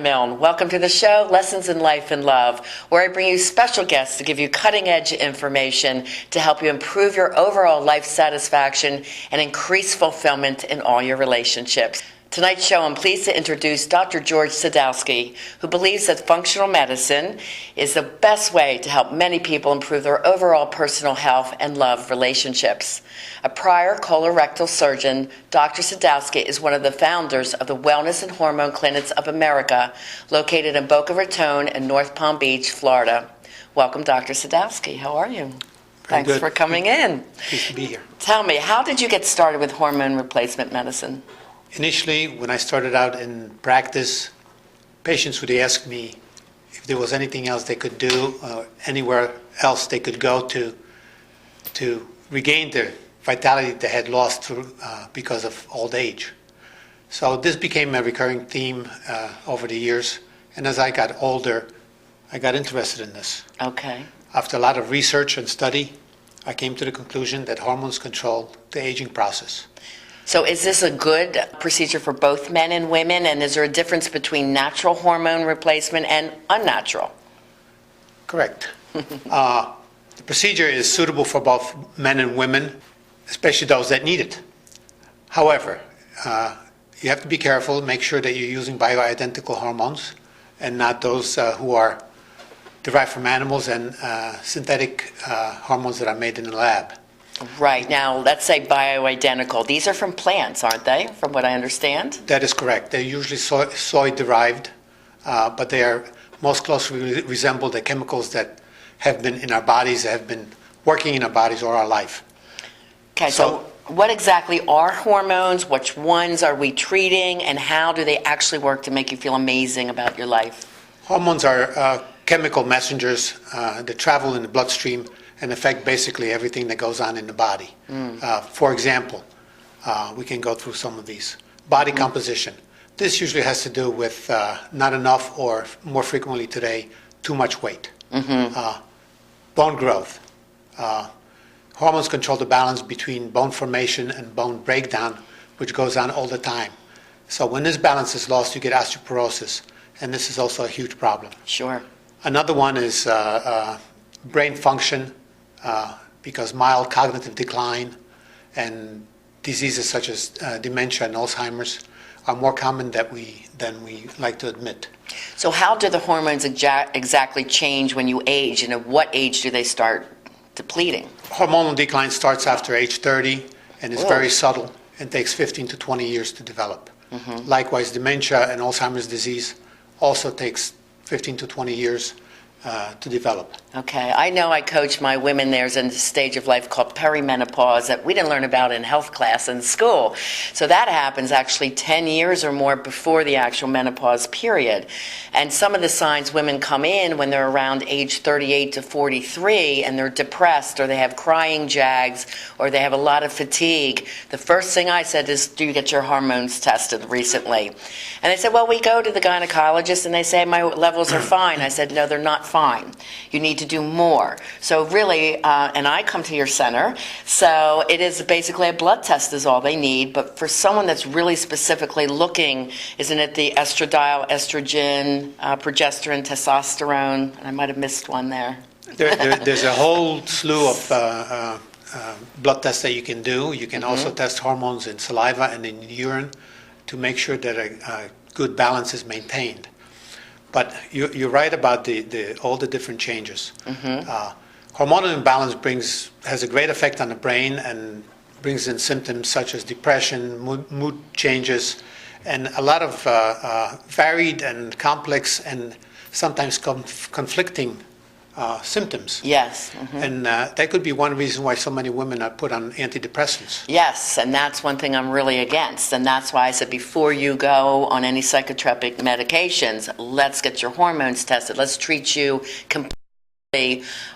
Milne. Welcome to the show, Lessons in Life and Love, where I bring you special guests to give you cutting-edge information to help you improve your overall life satisfaction and increase fulfillment in all your relationships. Tonight's show, I'm pleased to introduce Dr. George Sadowski, who believes that functional medicine is the best way to help many people improve their overall personal health and love relationships. A prior colorectal surgeon, Dr. Sadowski is one of the founders of the Wellness and Hormone Clinics of America, located in Boca Raton and North Palm Beach, Florida. Welcome, Dr. Sadowski. How are you? Thanks for coming in. Pleased to be here. Tell me, how did you get started with hormone replacement medicine? Initially, when I started out in practice, patients would ask me if there was anything else they could do, anywhere else they could go to regain the vitality they had lost through, because of old age. So this became a recurring theme over the years, and as I got older, I got interested in this. Okay. After a lot of research and study, I came to the conclusion that hormones control the aging process. So is this a good procedure for both men and women, and is there a difference between natural hormone replacement and unnatural? Correct. The procedure is suitable for both men and women, especially those that need it. However, you have to be careful, make sure that you're using bioidentical hormones and not those who are derived from animals and synthetic hormones that are made in the lab. Right. Now, let's say bioidentical. These are from plants, aren't they, from what I understand? That is correct. They're usually soy-derived, but they are most closely resemble the chemicals that have been in our bodies, have been working in our bodies all our life. Okay, so what exactly are hormones? Which ones are we treating, and how do they actually work to make you feel amazing about your life? Hormones are chemical messengers that travel in the bloodstream and affect basically everything that goes on in the body. For example, we can go through some of these. Body composition. This usually has to do with not enough, or more frequently today, too much weight. Bone growth. Hormones control the balance between bone formation and bone breakdown, which goes on all the time. So when this balance is lost, you get osteoporosis, and this is also a huge problem. Sure. Another one is brain function, because mild cognitive decline and diseases such as dementia and Alzheimer's are more common than we like to admit. So how do the hormones exactly change when you age, and at what age do they start depleting? Hormonal decline starts after age 30 and is very subtle and takes 15 to 20 years to develop. Likewise, dementia and Alzheimer's disease also takes 15 to 20 years to develop. Okay, I know I coach my women. There's a stage of life called perimenopause that we didn't learn about in health class in school. So that happens actually 10 years or more before the actual menopause period. And some of the signs women come in when they're around age 38 to 43 and they're depressed, or they have crying jags, or they have a lot of fatigue. The first thing I said is, do you get your hormones tested recently? And they said, well, we go to the gynecologist and they say my levels are fine. I said, no, they're not fine. You need to do more. So really, and I come to your center, so it is basically a blood test is all they need. But for someone that's really specifically looking, isn't it the estradiol, estrogen, progesterone, testosterone? I might have missed one there. There's a whole slew of blood tests that you can do. You can also test hormones in saliva and in urine to make sure that a good balance is maintained. But you're right about all the different changes. Hormonal imbalance has a great effect on the brain and brings in symptoms such as depression, mood changes, and a lot of varied and complex and sometimes conflicting symptoms. Yes. And that could be one reason why so many women are put on antidepressants. Yes, and that's one thing I'm really against. And that's why I said before you go on any psychotropic medications, let's get your hormones tested. Let's treat you completely.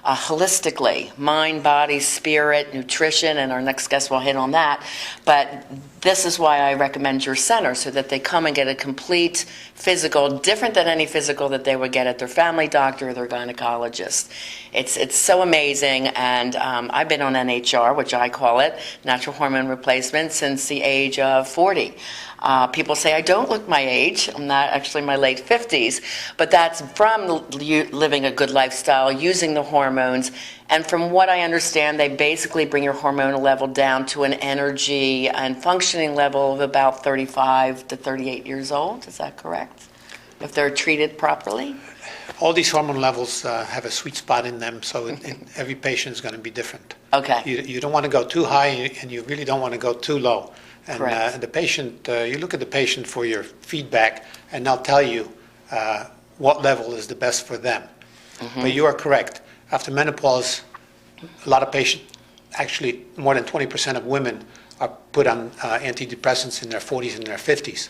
Holistically, mind, body, spirit, nutrition, and our next guest will hit on that. But this is why I recommend your center, so that they come and get a complete physical, different than any physical that they would get at their family doctor or their gynecologist. It's so amazing, and I've been on NHR, which I call it, natural hormone replacement, since the age of 40. People say I don't look my age. I'm not actually in my late 50s, but that's from living a good lifestyle, using the hormones. And from what I understand, they basically bring your hormonal level down to an energy and functioning level of about 35 to 38 years old. Is that correct? If they're treated properly? All these hormone levels have a sweet spot in them, so every patient is going to be different. Okay. You don't want to go too high, and you really don't want to go too low. And Correct. the patient, you look at the patient for your feedback, and they'll tell you what level is the best for them. But you are correct. After menopause, a lot of patients, actually more than 20% of women are put on antidepressants in their 40s and their 50s.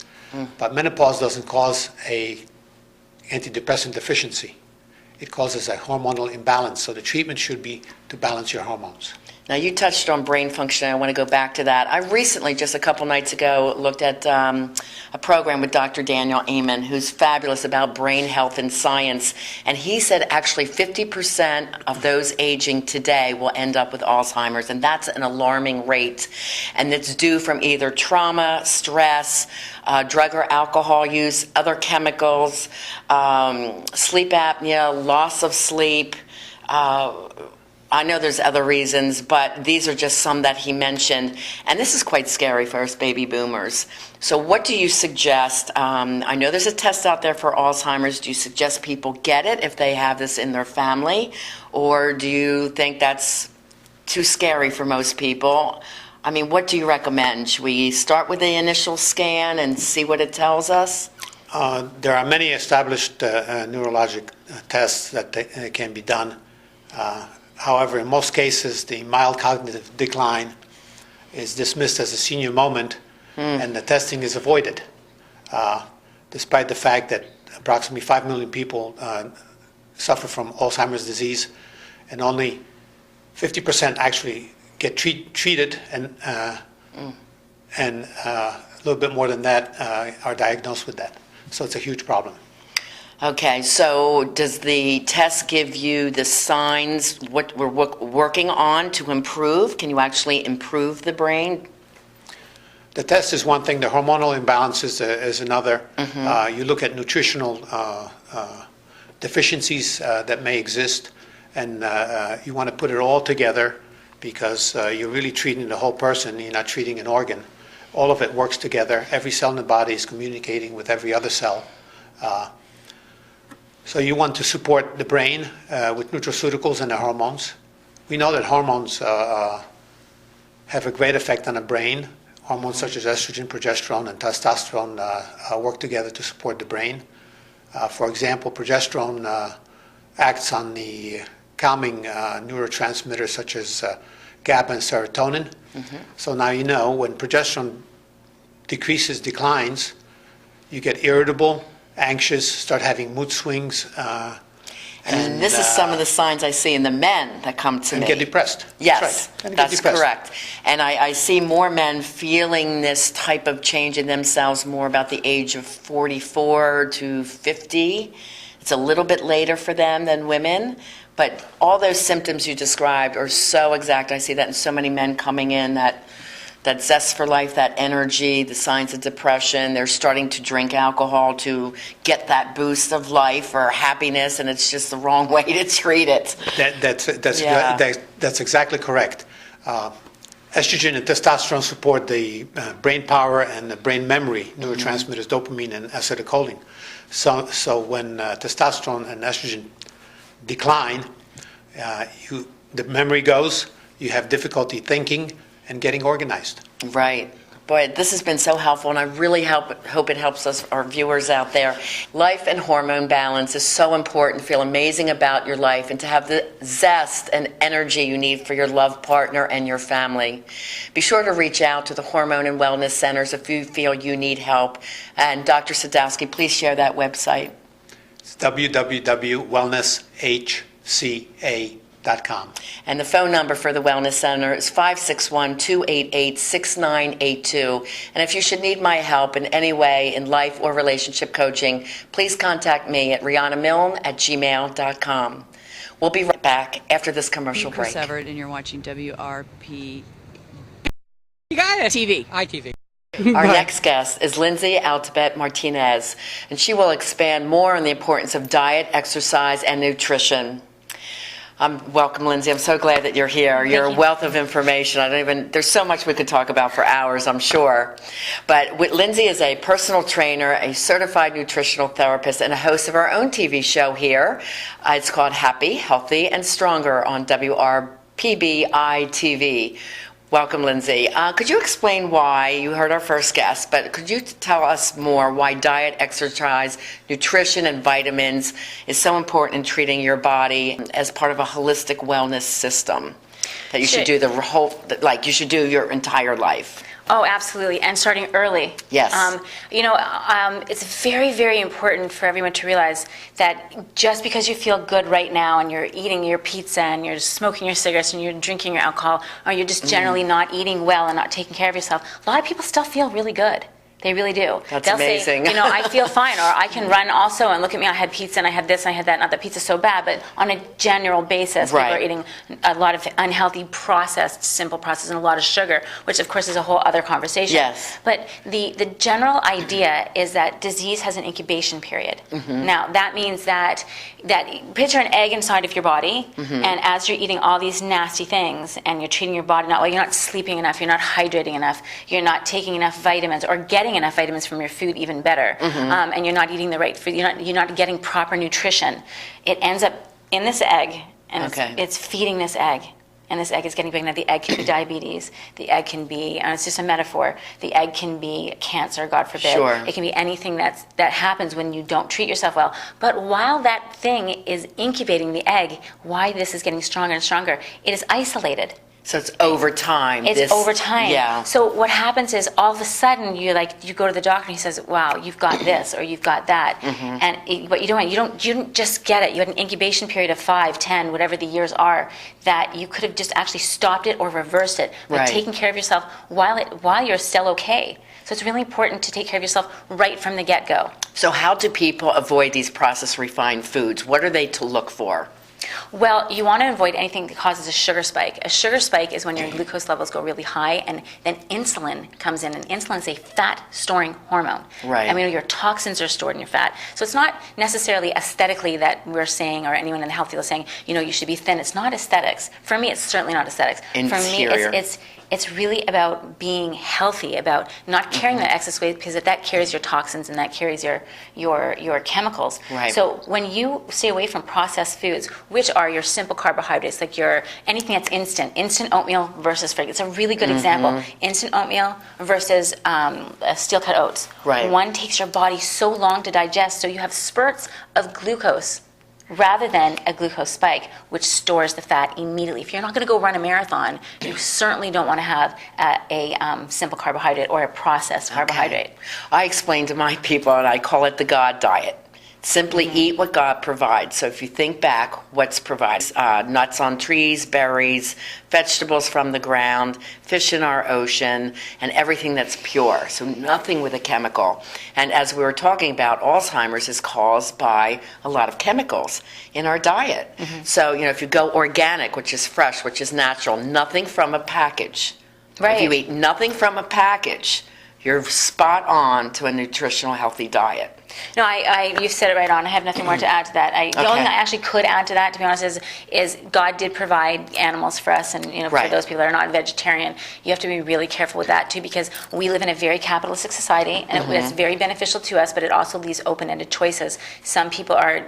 But menopause doesn't cause a antidepressant deficiency. It causes a hormonal imbalance, so the treatment should be to balance your hormones. Now, you touched on brain function. I want to go back to that. I recently, just a couple nights ago, looked at a program with Dr. Daniel Amen, who's fabulous about brain health and science. And he said actually 50% of those aging today will end up with Alzheimer's, and that's an alarming rate. And it's due from either trauma, stress, drug or alcohol use, other chemicals, sleep apnea, loss of sleep. I know there's other reasons, but these are just some that he mentioned. And this is quite scary for us baby boomers. So what do you suggest? I know there's a test out there for Alzheimer's. Do you suggest people get it if they have this in their family? Or do you think that's too scary for most people? I mean, what do you recommend? Should we start with the initial scan and see what it tells us? There are many established neurologic tests that can be done. However, in most cases, the mild cognitive decline is dismissed as a senior moment, and the testing is avoided, despite the fact that approximately 5 million people suffer from Alzheimer's disease, and only 50% actually get treated, and a little bit more than that are diagnosed with that. So it's a huge problem. Okay, so does the test give you the signs, what we're working on to improve? Can you actually improve the brain? The test is one thing. The hormonal imbalance is another. You look at nutritional deficiencies that may exist, and you want to put it all together because you're really treating the whole person. You're not treating an organ. All of it works together. Every cell in the body is communicating with every other cell. So you want to support the brain with nutraceuticals and the hormones. We know that hormones have a great effect on the brain. Hormones such as estrogen, progesterone, and testosterone work together to support the brain. For example, progesterone acts on the calming neurotransmitters such as GABA and serotonin. So now you know when progesterone declines, you get irritable, anxious, start having mood swings. And this is some of the signs I see in the men that come to me. And get depressed. Yes, Right. that's correct. And I see more men feeling this type of change in themselves more about the age of 44 to 50. It's a little bit later for them than women. But all those symptoms you described are so exact. I see that in so many men coming in, that zest for life, that energy, the signs of depression. They're starting to drink alcohol to get that boost of life or happiness, and it's just the wrong way to treat it. That's exactly correct. Estrogen and testosterone support the brain power and the brain memory neurotransmitters, dopamine and acetylcholine. So when testosterone and estrogen decline, the memory goes, you have difficulty thinking and getting organized. Right. Boy, this has been so helpful, and I really hope it helps us, our viewers out there. Life and hormone balance is so important. Feel amazing about your life and to have the zest and energy you need for your loved partner and your family. Be sure to reach out to the Hormone and Wellness Centers if you feel you need help. And Dr. Sadowski, please share that website. It's www.wellnesshca.com. And the phone number for the Wellness Center is 561-288-6982. And if you should need my help in any way in life or relationship coaching, please contact me at rianamilne@gmail.com. We'll be right back after this commercial break. Chris Everett, and you're watching WRP. You got it. TV. ITV. Our next guest is Linzi Altabet Martinez, and she will expand more on the importance of diet, exercise, and nutrition. Welcome, Linzi. I'm so glad that you're here. You're a wealth of information. There's so much we could talk about for hours, I'm sure. But Linzi is a personal trainer, a certified nutritional therapist, and a host of our own TV show here. It's called Happy, Healthy, and Stronger on WRPBiTV. Welcome, Linzi. Could you explain why, you heard our first guest, but could you tell us more why diet, exercise, nutrition, and vitamins is so important in treating your body as part of a holistic wellness system that you should do you should do your entire life? Oh, absolutely, and starting early. Yes. It's very, very important for everyone to realize that just because you feel good right now and you're eating your pizza and you're smoking your cigarettes and you're drinking your alcohol, or you're just generally not eating well and not taking care of yourself, a lot of people still feel really good. They really do. That's They'll amazing. say, I feel fine, or I can run also, and look at me, I had pizza and I had this and I had that. Not that pizza's so bad, but on a general basis, people are eating a lot of unhealthy, processed, simple processed, and a lot of sugar, which of course is a whole other conversation. Yes. But the general idea is that disease has an incubation period. Now, that means that picture an egg inside of your body, and as you're eating all these nasty things, and you're treating your body not well, you're not sleeping enough, you're not hydrating enough, you're not taking enough vitamins, or getting enough vitamins from your food, even better, and you're not eating the right food, you're not getting proper nutrition. It ends up in this egg, and it's feeding this egg. And this egg is getting big. Now, the egg can be diabetes. The egg can be, and it's just a metaphor, the egg can be cancer, God forbid. Sure. It can be anything that happens when you don't treat yourself well. But while that thing is incubating the egg, why this is getting stronger and stronger, it is isolated. So it's over time. It's over time. Yeah. So what happens is all of a sudden you go to the doctor and he says, "Wow, you've got this or you've got that," and what you don't just get it. You had an incubation period of 5, 10, whatever the years are, that you could have just actually stopped it or reversed it by taking care of yourself while you're still okay. So it's really important to take care of yourself right from the get-go. So how do people avoid these processed refined foods? What are they to look for? Well, you want to avoid anything that causes a sugar spike. A sugar spike is when your glucose levels go really high, and then insulin comes in, and insulin is a fat-storing hormone. Right. I mean, your toxins are stored in your fat. So it's not necessarily aesthetically that we're saying, or anyone in the health field is saying, you should be thin. It's not aesthetics. For me, it's certainly not aesthetics. Interior. For me, it's really about being healthy, about not carrying that excess weight, because that carries your toxins and that carries your chemicals. Right. So when you stay away from processed foods, which are your simple carbohydrates, like anything that's instant oatmeal versus it's a really good example. Instant oatmeal versus steel cut oats. Right. One takes your body so long to digest, so you have spurts of glucose rather than a glucose spike, which stores the fat immediately. If you're not going to go run a marathon, you certainly don't want to have a simple carbohydrate or a processed carbohydrate. I explain to my people, and I call it the God diet. Simply eat what God provides. So if you think back, what's provided? Nuts on trees, berries, vegetables from the ground, fish in our ocean, and everything that's pure. So nothing with a chemical. And as we were talking about, Alzheimer's is caused by a lot of chemicals in our diet. So, if you go organic, which is fresh, which is natural, nothing from a package. Right. If you eat nothing from a package, you're spot on to a nutritional, healthy diet. No, you've said it right on. I have nothing more to add to that. The only thing I actually could add to that, to be honest, is God did provide animals for us, and for those people that are not vegetarian, you have to be really careful with that too, because we live in a very capitalistic society, and it's very beneficial to us, but it also leaves open-ended choices. Some people are,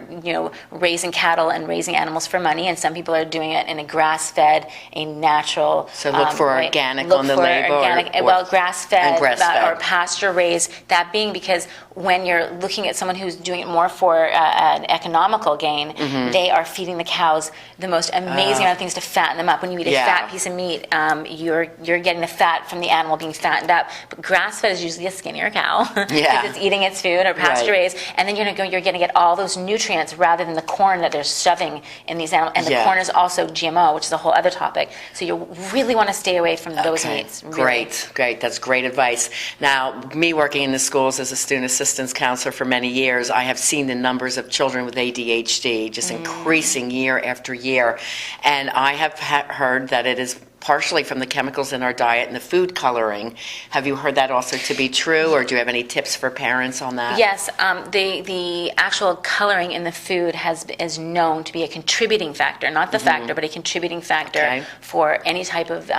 raising cattle and raising animals for money, and some people are doing it in a grass-fed, a natural. So look for organic on the label. Organic, grass-fed, or pasture-raised. That being because when you're looking at someone who's doing it more for an economical gain, they are feeding the cows the most amazing amount of things to fatten them up. When you eat a fat piece of meat, you're getting the fat from the animal being fattened up. But grass-fed is usually a skinnier cow because it's eating its food, or pasture-raised, and then you're going to get all those nutrients rather than the corn that they're shoving in these animals. And the corn is also GMO, which is a whole other topic. So you really want to stay away from those meats. Really. Great. That's great advice. Now, me working in the schools as a student assistance counselor for many years, I have seen the numbers of children with ADHD just increasing year after year. And I have heard that it is partially from the chemicals in our diet and the food coloring. Have you heard that also to be true, or do you have any tips for parents on that? Yes, the actual coloring in the food is known to be a contributing factor, not the factor, but a contributing factor for any type of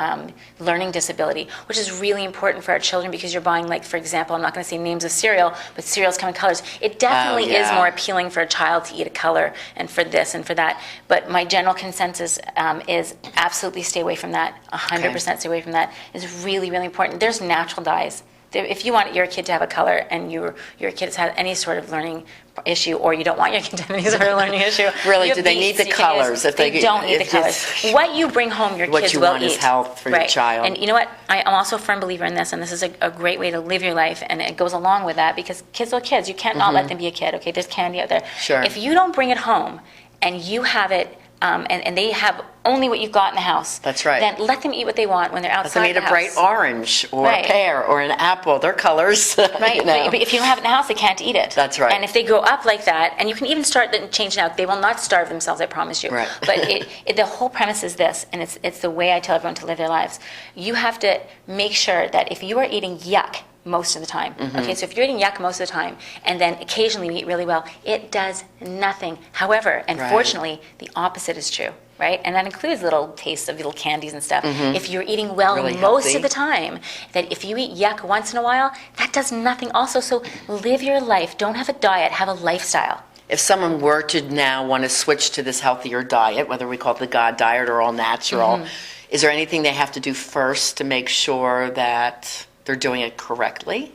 learning disability, which is really important for our children because you're buying, like, for example, I'm not going to say names of cereal, but cereals come in colors. It definitely is more appealing for a child to eat a color and for this and for that. But my general consensus is absolutely stay away from that. 100% stay away from that. It's really, really important. There's natural dyes. If you want your kid to have a color and your kid has had any sort of learning issue, or you don't want your kid to have any sort of learning issue, really, do they need the colors? They don't need the colors. What you bring home, your kids will eat. What you want is health for your child. And you know what? I'm also a firm believer in this, and this is a great way to live your life, and it goes along with that because kids are kids. You can't not let them be a kid, okay? There's candy out there. Sure. If you don't bring it home and you have it, and they have only what you've got in the house. That's right. Then let them eat what they want when they're outside Let them eat a bright orange or a pear or an apple. They're colors. Right. You know. But if you don't have it in the house, they can't eat it. That's right. And if they grow up like that, and you can even start to change now, they will not starve themselves, I promise you. Right. But the whole premise is this, and it's the way I tell everyone to live their lives. You have to make sure that if you are eating yuck most of the time, okay, so if you're eating yuck most of the time, and then occasionally you eat really well, it does nothing. However, unfortunately, the opposite is true. Right? And that includes little tastes of little candies and stuff. If you're eating well really most healthy of the time, that if you eat yuck once in a while, that does nothing also. So live your life. Don't have a diet, have a lifestyle. If someone were to now want to switch to this healthier diet, whether we call it the God diet or all natural, is there anything they have to do first to make sure that they're doing it correctly?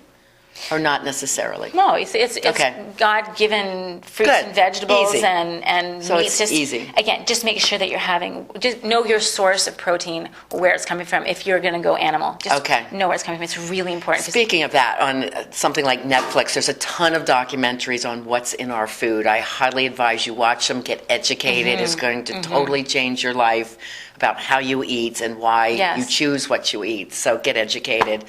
Or not necessarily? No, it's Okay. God-given fruits Good. and vegetables Easy. and So meats. it's easy. Again, just make sure that you're just know your source of protein, where it's coming from. If you're going to go animal, just know where it's coming from. It's really important. Speaking of that, on something like Netflix, there's a ton of documentaries on what's in our food. I highly advise you watch them, get educated. It's going to totally change your life about how you eat and why you choose what you eat. So get educated.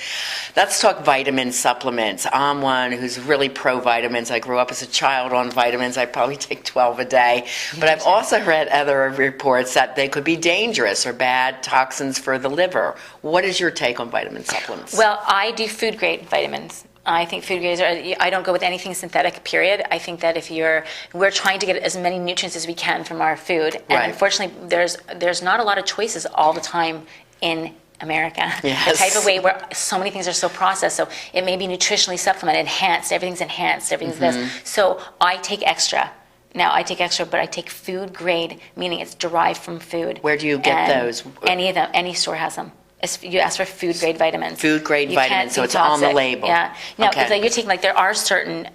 Let's talk vitamin supplements. I'm one who's really pro vitamins. I grew up as a child on vitamins. I probably take 12 a day. But I've also read other reports that they could be dangerous or bad toxins for the liver. What is your take on vitamin supplements? Well, I do food grade vitamins. I think food grades I don't go with anything synthetic, period. I think that we're trying to get as many nutrients as we can from our food. And unfortunately, there's not a lot of choices all the time in America. Yes. The type of way where so many things are so processed. So it may be nutritionally supplemented, enhanced, everything's this. So I take extra. Now, I take extra, but I take food grade, meaning it's derived from food. Where do you get those? Any of them, any store has them. You ask for food grade vitamins. Food grade vitamins, so it's on the label. Yeah. Now, you're taking, there are certain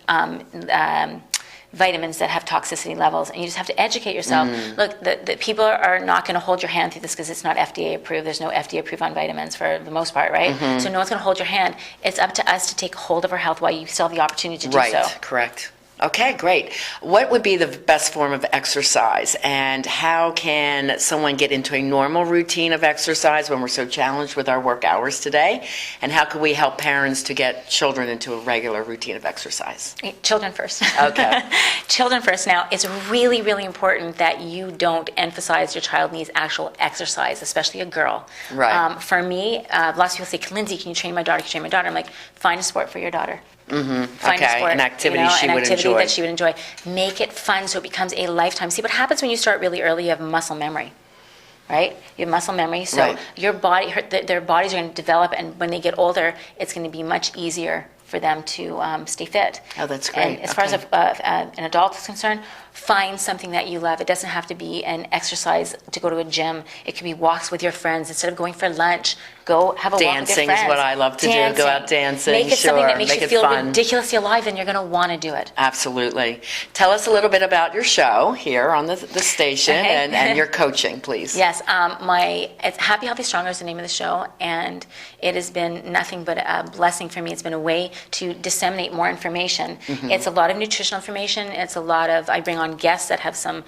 vitamins that have toxicity levels, and you just have to educate yourself. Look, the people are not going to hold your hand through this because it's not FDA approved. There's no FDA approved on vitamins for the most part, right? So no one's going to hold your hand. It's up to us to take hold of our health while you still have the opportunity to do so. Right, correct. Okay, great. What would be the best form of exercise, and how can someone get into a normal routine of exercise when we're so challenged with our work hours today? And how can we help parents to get children into a regular routine of exercise? Children first. Okay. Children first. Now, it's really, really important that you don't emphasize your child needs actual exercise, especially a girl. Right. For me, lots of people say, Linzi, can you train my daughter? Can you train my daughter? I'm like, find a sport for your daughter. Find a sport, an activity she would enjoy. That she would enjoy. Make it fun so it becomes a lifetime. See, what happens when you start really early, you have muscle memory, right? You have muscle memory, so your body, their bodies are going to develop, and when they get older, it's going to be much easier for them to stay fit. Oh, that's great. And as far as an adult is concerned, find something that you love. It doesn't have to be an exercise to go to a gym. It could be walks with your friends. Instead of going for lunch, go have a walk with your friends. Dancing is what I love to do. Go out dancing. Make it something that makes you feel fun. ridiculously alive, and you're going to want to do it. Absolutely. Tell us a little bit about your show here on the station and your coaching, please. Yes. It's Happy, Healthy, Stronger is the name of the show, and it has been nothing but a blessing for me. It's been a way to disseminate more information. It's a lot of nutritional information. It's a lot of, I bring on guests that have some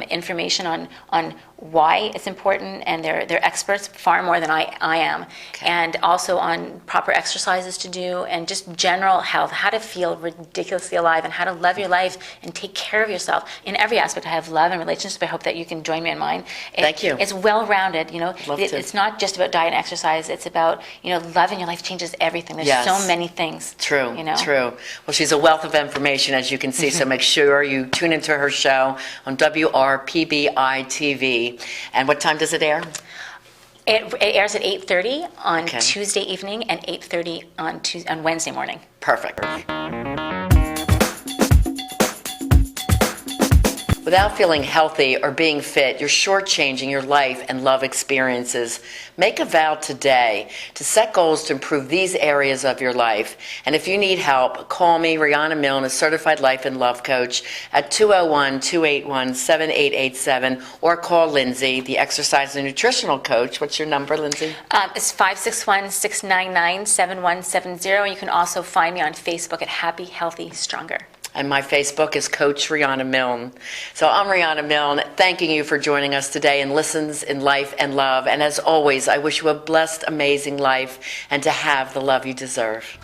information on why it's important, and they're experts far more than I am. And also on proper exercises to do, and just general health, how to feel ridiculously alive, and how to love your life and take care of yourself in every aspect. I have love and relationships. I hope that you can join me in mine. Thank you. It's well-rounded. Love to. It's not just about diet and exercise. It's about loving your life changes everything. There's Yes. so many things. True, true. Well, she's a wealth of information, as you can see, so make sure you tune into her show on WRPBiTV. And what time does it air? It airs at 8:30 on Okay. Tuesday evening and 8:30 on Wednesday morning. Perfect. Without feeling healthy or being fit, you're shortchanging your life and love experiences. Make a vow today to set goals to improve these areas of your life. And if you need help, call me, Riana Milne, a certified life and love coach, at 201-281-7887, or call Linzi, the exercise and nutritional coach. What's your number, Linzi? It's 561-699-7170. And you can also find me on Facebook at Happy, Healthy, Stronger. And my Facebook is Coach Riana Milne. So I'm Riana Milne, thanking you for joining us today in Lessons in Life and Love. And as always, I wish you a blessed, amazing life and to have the love you deserve.